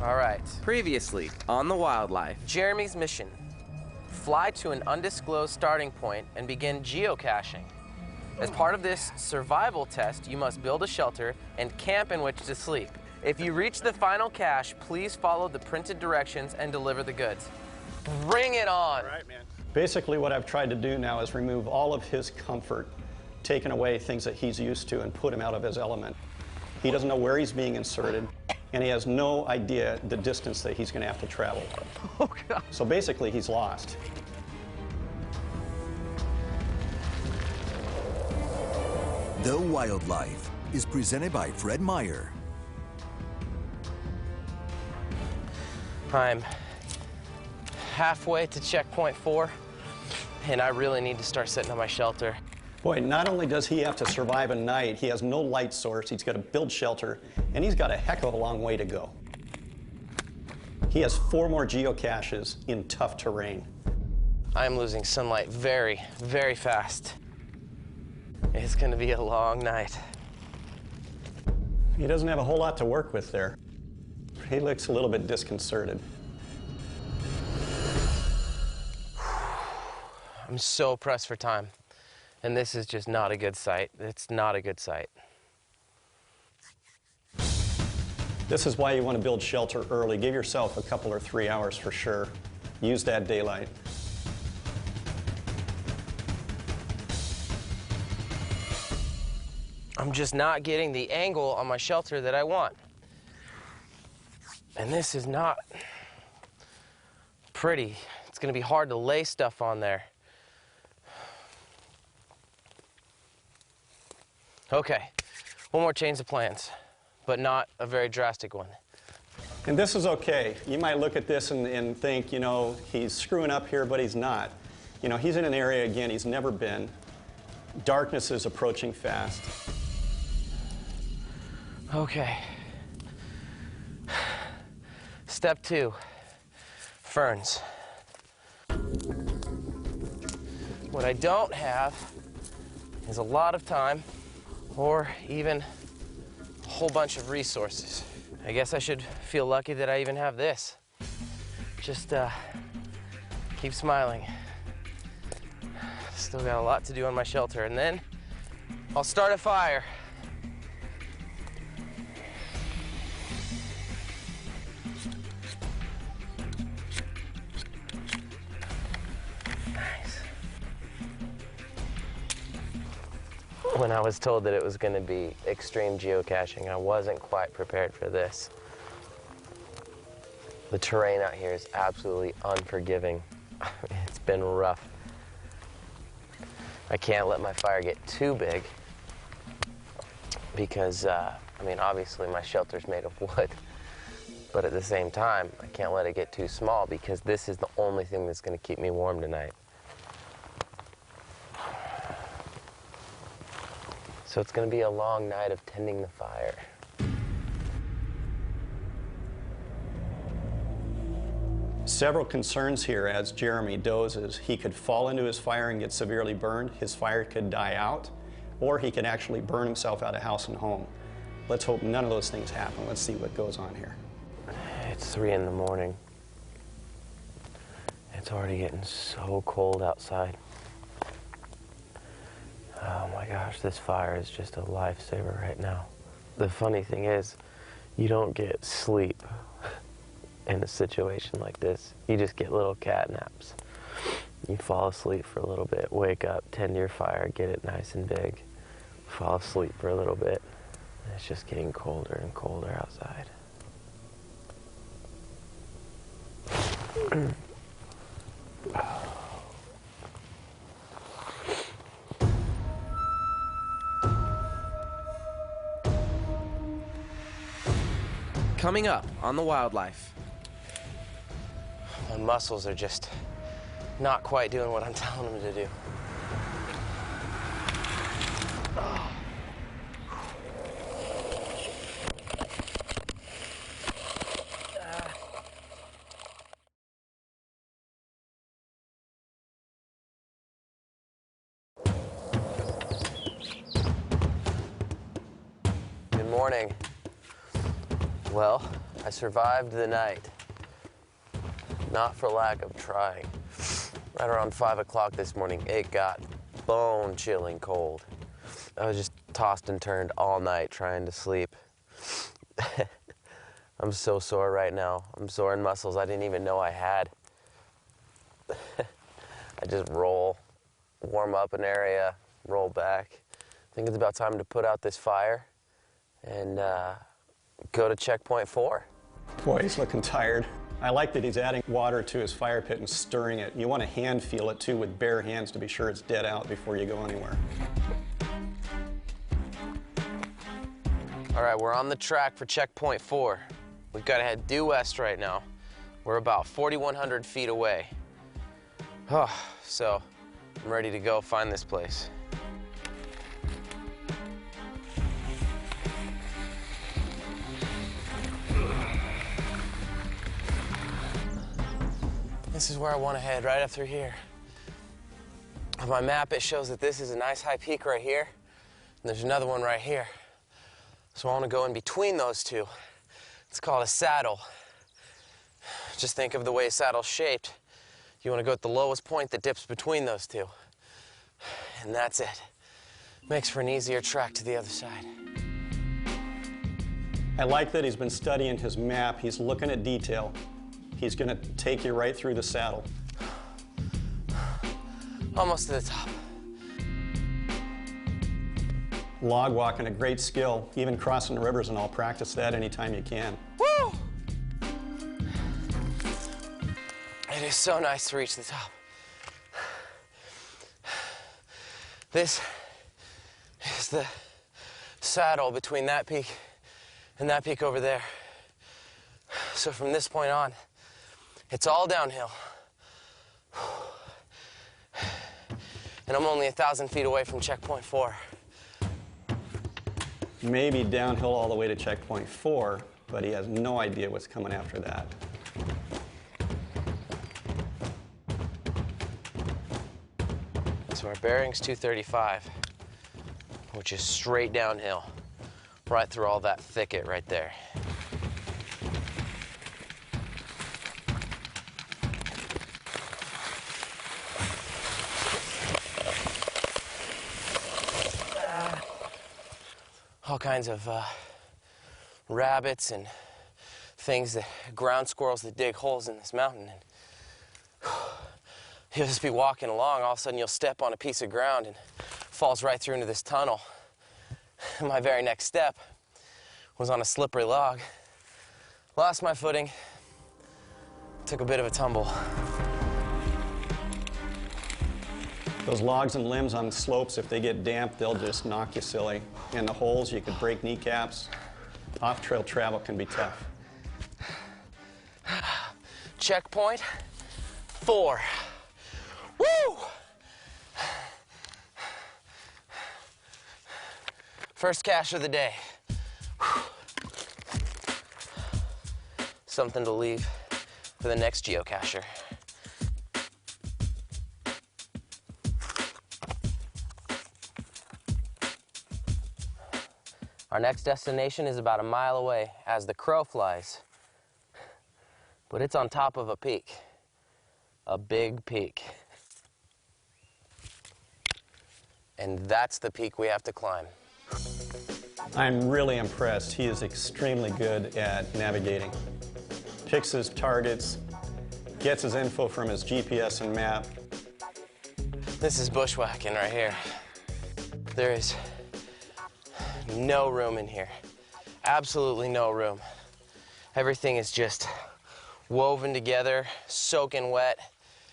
All right. Previously on The Wildlife. Jeremy's mission. Fly to an undisclosed starting point and begin geocaching. As part of this survival test, you must build a shelter and camp in which to sleep. If you reach the final cache, please follow the printed directions and deliver the goods. Bring it on! All right, man. Basically, what I've tried to do now is remove all of his comfort, taking away things that he's used to and put him out of his element. He doesn't know where he's being inserted, and he has no idea the distance that he's going to have to travel. Oh, God. So basically, he's lost. The Wildlife is presented by Fred Meyer. I'm halfway to checkpoint 4, and I really need to start setting up my shelter. Boy, not only does he have to survive a night, he has no light source, he's got to build shelter, and he's got a heck of a long way to go. He has 4 more geocaches in tough terrain. I am losing sunlight very, very fast. It's going to be a long night. He doesn't have a whole lot to work with there. He looks a little bit disconcerted. I'm so pressed for time, and this is just not a good sight. It's not a good sight. This is why you want to build shelter early. Give yourself a couple or 3 hours for sure. Use that daylight. I'm just not getting the angle on my shelter that I want. And this is not pretty. It's going to be hard to lay stuff on there. Okay, one more change of plans, but not a very drastic one. And this is okay. You might look at this and think, you know, he's screwing up here, but he's not. You know, he's in an area, again, he's never been. Darkness is approaching fast. Okay. Step 2, ferns. What I don't have is a lot of time or even a whole bunch of resources. I guess I should feel lucky that I even have this. Just keep smiling. Still got a lot to do on my shelter, and then I'll start a fire. When I was told that it was going to be extreme geocaching, I wasn't quite prepared for this. The terrain out here is absolutely unforgiving. It's been rough. I can't let my fire get too big because, I mean, obviously my shelter's made of wood, but at the same time, I can't let it get too small because this is the only thing that's going to keep me warm tonight. So it's going to be a long night of tending the fire. Several concerns here as Jeremy dozes. He could fall into his fire and get severely burned. His fire could die out, or he could actually burn himself out of house and home. Let's hope none of those things happen. Let's see what goes on here. It's 3 in the morning. It's already getting so cold outside. Oh my gosh, this fire is just a lifesaver right now. The funny thing is, you don't get sleep in a situation like this. You just get little cat naps. You fall asleep for a little bit, wake up, tend to your fire, get it nice and big, fall asleep for a little bit. And it's just getting colder and colder outside. Coming up on The Wildlife. My muscles are just not quite doing what I'm telling them to do. Good morning. Well, I survived the night, not for lack of trying. Right around 5 o'clock this morning, it got bone-chilling cold. I was just tossed and turned all night trying to sleep. I'm so sore right now. I'm sore in muscles I didn't even know I had. I just roll, warm up an area, roll back. I think it's about time to put out this fire and go to checkpoint 4. Boy, he's looking tired. I like that he's adding water to his fire pit and stirring it. You want to hand feel it too with bare hands to be sure it's dead out before you go anywhere. All right, we're on the track for checkpoint 4. We've got to head due west right now. We're about 4,100 feet away. Oh, so I'm ready to go find this place. This is where I want to head, right up through here. On my map, it shows that this is a nice high peak right here, and there's another one right here. So I want to go in between those two. It's called a saddle. Just think of the way a saddle's shaped. You want to go at the lowest point that dips between those two. And that's it. Makes for an easier track to the other side. I like that he's been studying his map. He's looking at detail. He's going to take you right through the saddle. Almost to the top. Log walking, a great skill. Even crossing the rivers and all, practice that anytime you can. Woo! It is so nice to reach the top. This is the saddle between that peak and that peak over there. So from this point on, it's all downhill. And I'm only 1,000 feet away from checkpoint 4. Maybe downhill all the way to checkpoint 4, but he has no idea what's coming after that. So our bearing's 235, which is straight downhill, right through all that thicket right there. All kinds of rabbits and things, ground squirrels that dig holes in this mountain. And you'll just be walking along, all of a sudden you'll step on a piece of ground and it falls right through into this tunnel. My very next step was on a slippery log. Lost my footing, took a bit of a tumble. Those logs and limbs on slopes, if they get damp, they'll just knock you silly. In the holes, you could break kneecaps. Off-trail travel can be tough. Checkpoint 4. Woo! First cache of the day. Something to leave for the next geocacher. Our next destination is about a mile away as the crow flies. But it's on top of a peak. A big peak. And that's the peak we have to climb. I'm really impressed. He is extremely good at navigating. Picks his targets, gets his info from his GPS and map. This is bushwhacking right here. There is no room in here. Absolutely no room. Everything is just woven together, soaking wet,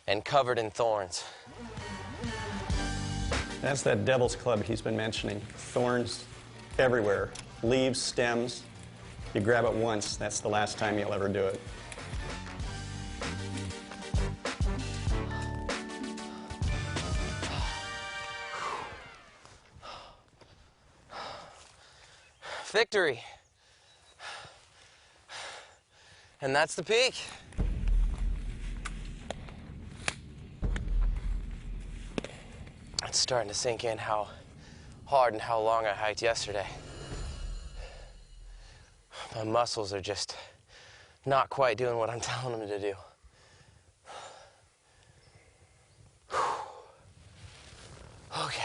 and covered in thorns. That's that devil's club he's been mentioning. Thorns everywhere. Leaves, stems. You grab it once, that's the last time you'll ever do it. Victory. And that's the peak. It's starting to sink in how hard and how long I hiked yesterday. My muscles are just not quite doing what I'm telling them to do. Okay.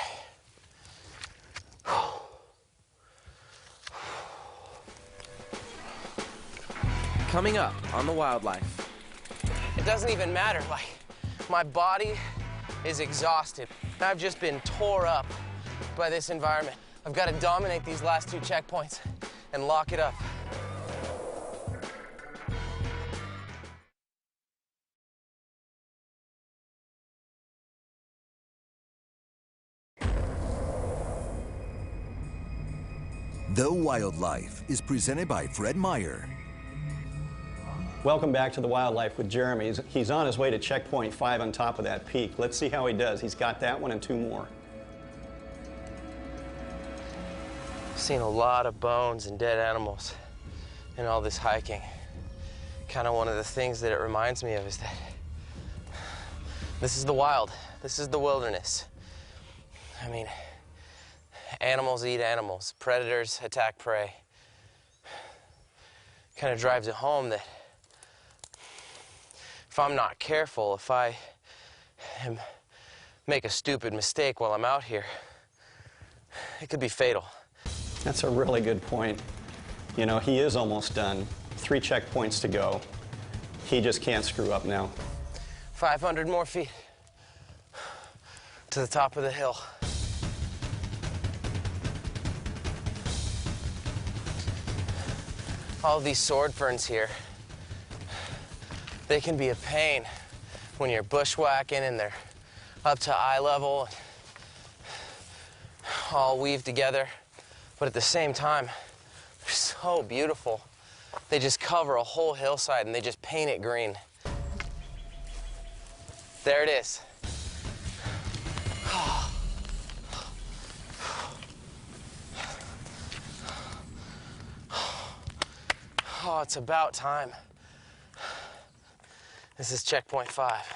Coming up on The Wildlife. It doesn't even matter, like, my body is exhausted. I've just been tore up by this environment. I've got to dominate these last 2 checkpoints and lock it up. The Wildlife is presented by Fred Meyer. Welcome back to The Wildlife with Jeremy. He's on his way to checkpoint 5 on top of that peak. Let's see how he does. He's got that one and 2 more. Seen a lot of bones and dead animals in all this hiking. Kind of one of the things that it reminds me of is that this is the wild. This is the wilderness. I mean, animals eat animals. Predators attack prey. Kind of drives it home that if I'm not careful, if I make a stupid mistake while I'm out here, it could be fatal. That's a really good point. You know, he is almost done. 3 checkpoints to go. He just can't screw up now. 500 more feet to the top of the hill. All these sword ferns here, they can be a pain when you're bushwhacking and they're up to eye level, all weaved together. But at the same time, they're so beautiful. They just cover a whole hillside and they just paint it green. There it is. Oh, it's about time. This is checkpoint 5.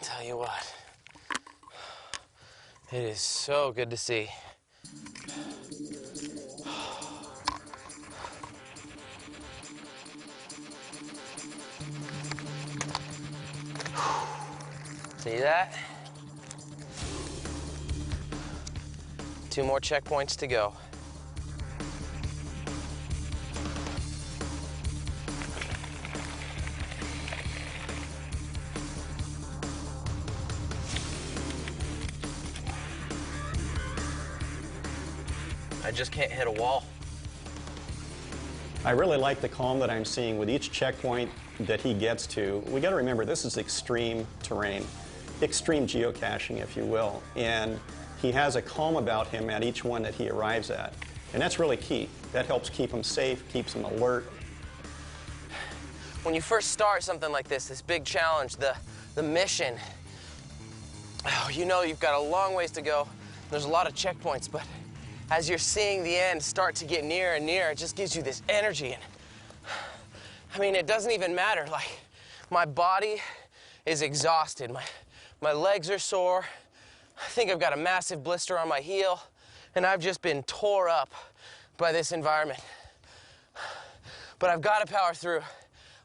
Tell you what, it is so good to see. See that? 2 more checkpoints to go. I just can't hit a wall. I really like the calm that I'm seeing with each checkpoint that he gets to. We got to remember, this is extreme terrain, extreme geocaching, if you will, and he has a calm about him at each one that he arrives at, and that's really key. That helps keep him safe, keeps him alert. When you first start something like this big challenge, the mission, oh, you know you've got a long ways to go. There's a lot of checkpoints, but as you're seeing the end start to get nearer and nearer, it just gives you this energy. And I mean, it doesn't even matter. Like, my body is exhausted. My legs are sore. I think I've got a massive blister on my heel, and I've just been tore up by this environment. But I've got to power through.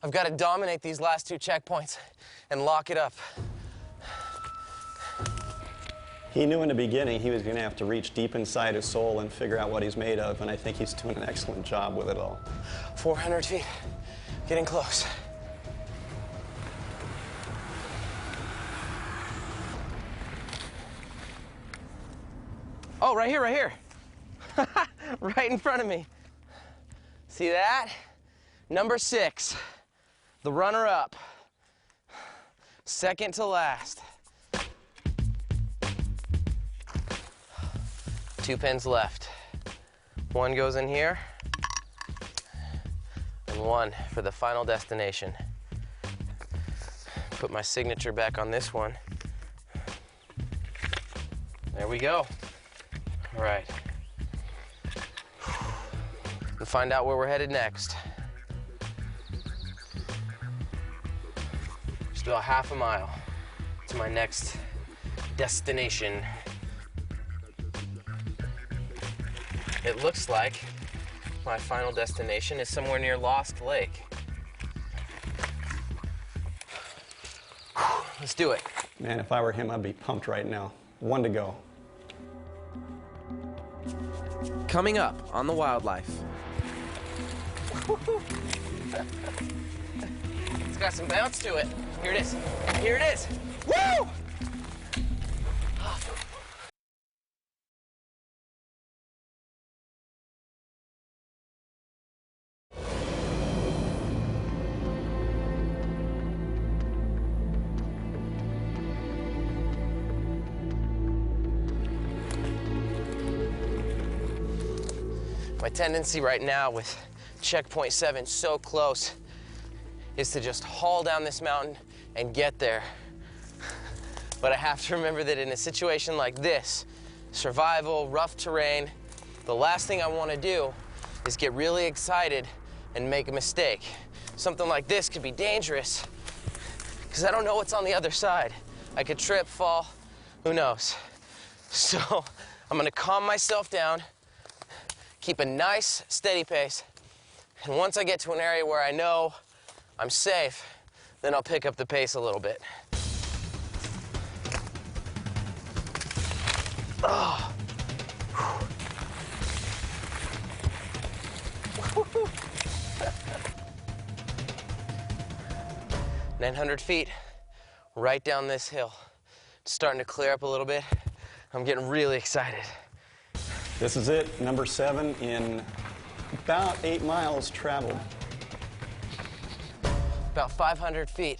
I've got to dominate these last 2 checkpoints and lock it up. He knew in the beginning he was going to have to reach deep inside his soul and figure out what he's made of, and I think he's doing an excellent job with it all. 400 feet, getting close. Oh, right here, right here. Right in front of me. See that? Number 6, the runner-up. Second to last. 2 pins left. 1 goes in here, and 1 for the final destination. Put my signature back on this one. There we go. All right. We'll find out where we're headed next. Just about half a mile to my next destination. It looks like my final destination is somewhere near Lost Lake. Let's do it. Man, if I were him, I'd be pumped right now. 1 to go. Coming up on The Wildlife. It's got some bounce to it. Here it is. Here it is. Woo! My tendency right now with checkpoint 7 so close is to just haul down this mountain and get there. But I have to remember that in a situation like this, survival, rough terrain, the last thing I want to do is get really excited and make a mistake. Something like this could be dangerous because I don't know what's on the other side. I could trip, fall, who knows? So I'm gonna calm myself down, keep a nice, steady pace, and once I get to an area where I know I'm safe, then I'll pick up the pace a little bit. Oh. 900 feet, right down this hill. It's starting to clear up a little bit. I'm getting really excited. This is it, number 7 in about 8 miles traveled. About 500 feet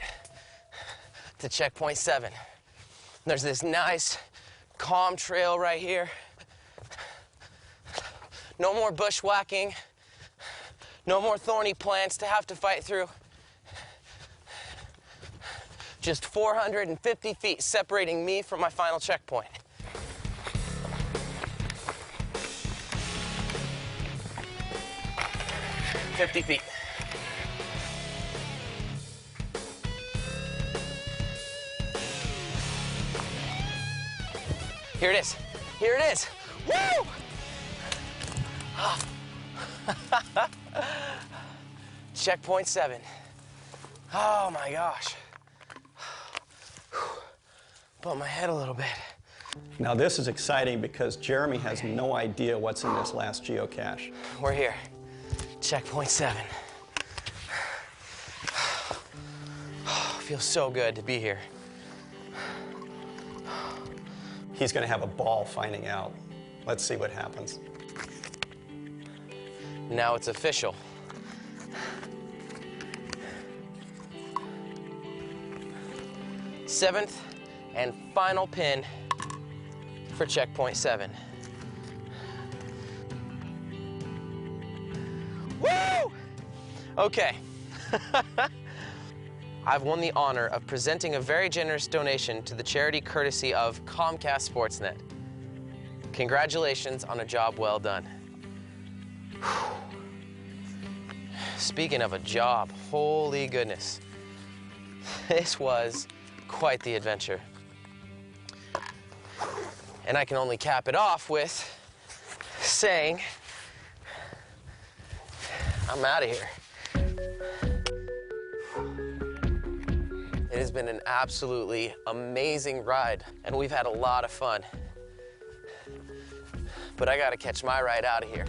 to checkpoint 7. There's this nice, calm trail right here. No more bushwhacking. No more thorny plants to have to fight through. Just 450 feet separating me from my final checkpoint. "50 feet. Here it is. Here it is. Woo! Checkpoint 7. Oh my gosh. Bump my head a little bit. Now this is exciting because Jeremy has no idea what's in this last geocache. We're here. Checkpoint 7. Feels so good to be here. He's going to have a ball finding out. Let's see what happens. Now it's official. Seventh and final pin for checkpoint 7. Woo! Okay. I've won the honor of presenting a very generous donation to the charity courtesy of Comcast Sportsnet. Congratulations on a job well done. Speaking of a job, holy goodness. This was quite the adventure. And I can only cap it off with saying, I'm out of here. It has been an absolutely amazing ride, and we've had a lot of fun. But I gotta catch my ride out of here.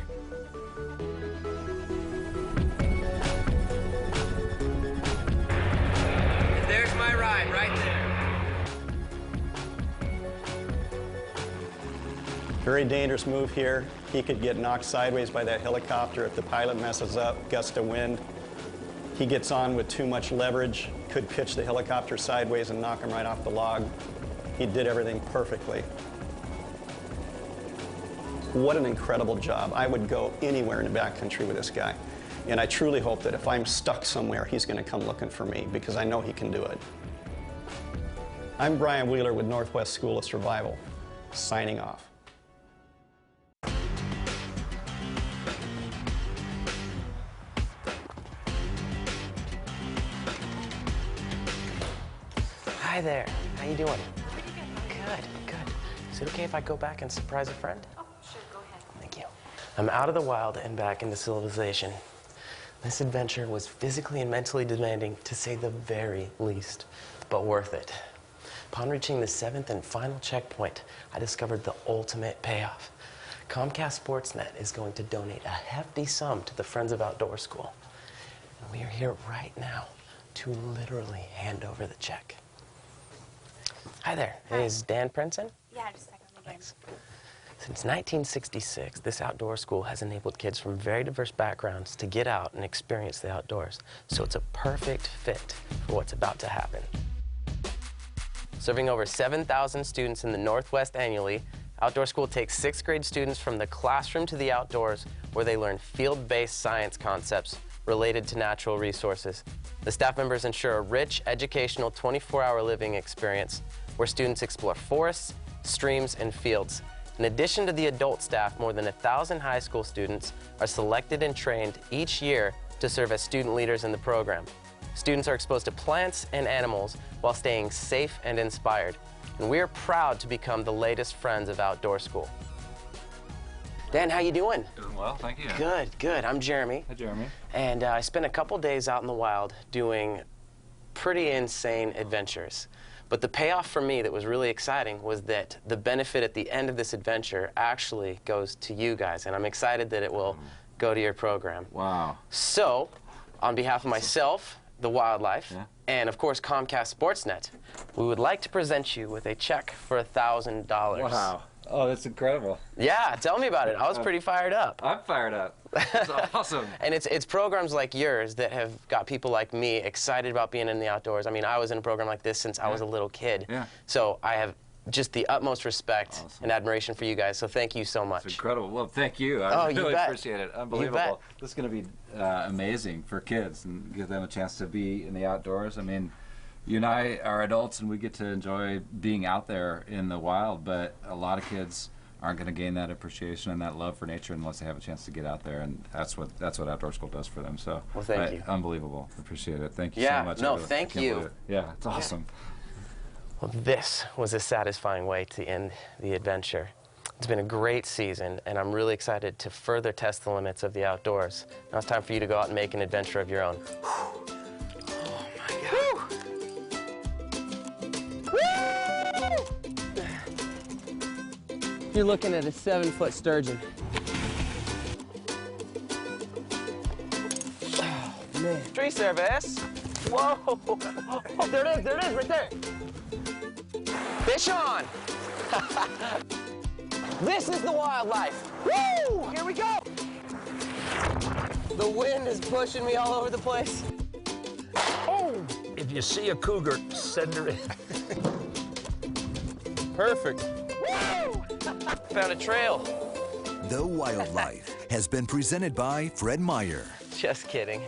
And there's my ride right there. Very dangerous move here. He could get knocked sideways by that helicopter if the pilot messes up, gust of wind. He gets on with too much leverage, could pitch the helicopter sideways and knock him right off the log. He did everything perfectly. What an incredible job. I would go anywhere in the backcountry with this guy. And I truly hope that if I'm stuck somewhere, he's going to come looking for me because I know he can do it. I'm Brian Wheeler with Northwest School of Survival, signing off. Hi there. How you doing? Good, good. Is it okay if I go back and surprise a friend? Oh, sure, go ahead. Thank you. I'm out of the wild and back into civilization. This adventure was physically and mentally demanding, to say the very least, but worth it. Upon reaching the 7th and final checkpoint, I discovered the ultimate payoff. Comcast Sportsnet is going to donate a hefty sum to the Friends of Outdoor School. And we are here right now to literally hand over the check. Hi there. Hi. Is Dan Princeton? Yeah, just a second. Let me get Thanks. Since 1966, this outdoor school has enabled kids from very diverse backgrounds to get out and experience the outdoors. So it's a perfect fit for what's about to happen. Serving over 7,000 students in the Northwest annually, Outdoor School takes 6th grade students from the classroom to the outdoors, where they learn field-based science concepts related to natural resources. The staff members ensure a rich, educational 24-hour living experience where students explore forests, streams, and fields. In addition to the adult staff, more than 1,000 high school students are selected and trained each year to serve as student leaders in the program. Students are exposed to plants and animals while staying safe and inspired. And we are proud to become the latest friends of Outdoor School. Dan, how you doing? Doing well, thank you. Good, good. I'm Jeremy. Hi, Jeremy. And I spent a couple days out in the wild doing pretty insane adventures. But the payoff for me that was really exciting was that the benefit at the end of this adventure actually goes to you guys. And I'm excited that it will go to your program. Wow. So, on behalf of myself, the wildlife, and of course Comcast Sportsnet, we would like to present you with a check for $1,000. Wow. Oh, that's incredible. Yeah, tell me about it. I was pretty fired up. I'm fired up. That's awesome. And it's programs like yours that have got people like me excited about being in the outdoors. I mean, I was in a program like this since I was a little kid. Yeah. So I have just the utmost respect Awesome. and admiration for you guys. So thank you so much. It's incredible. Well, thank you. I you really bet. appreciate it. You Unbelievable. bet. This is going to be amazing for kids and give them a chance to be in the outdoors. I mean, you and I are adults and we get to enjoy being out there in the wild, but a lot of kids aren't going to gain that appreciation and that love for nature unless they have a chance to get out there, and that's what Outdoor School does for them. So, Well, thank you. Unbelievable. Appreciate it. Thank you Yeah, so much. no, I thank can't you. believe it. Yeah, it's awesome. Well, this was a satisfying way to end the adventure. It's been a great season, and I'm really excited to further test the limits of the outdoors. Now it's time for you to go out and make an adventure of your own. Oh my God. You're looking at a 7-foot sturgeon. Oh, man. Tree service. Whoa. Oh, there it is, right there. Fish on. This is the wildlife. Woo! Here we go. The wind is pushing me all over the place. Oh! If you see a cougar, send her in. Perfect. Woo! Found a trail. The Wildlife has been presented by Fred Meyer. Just kidding.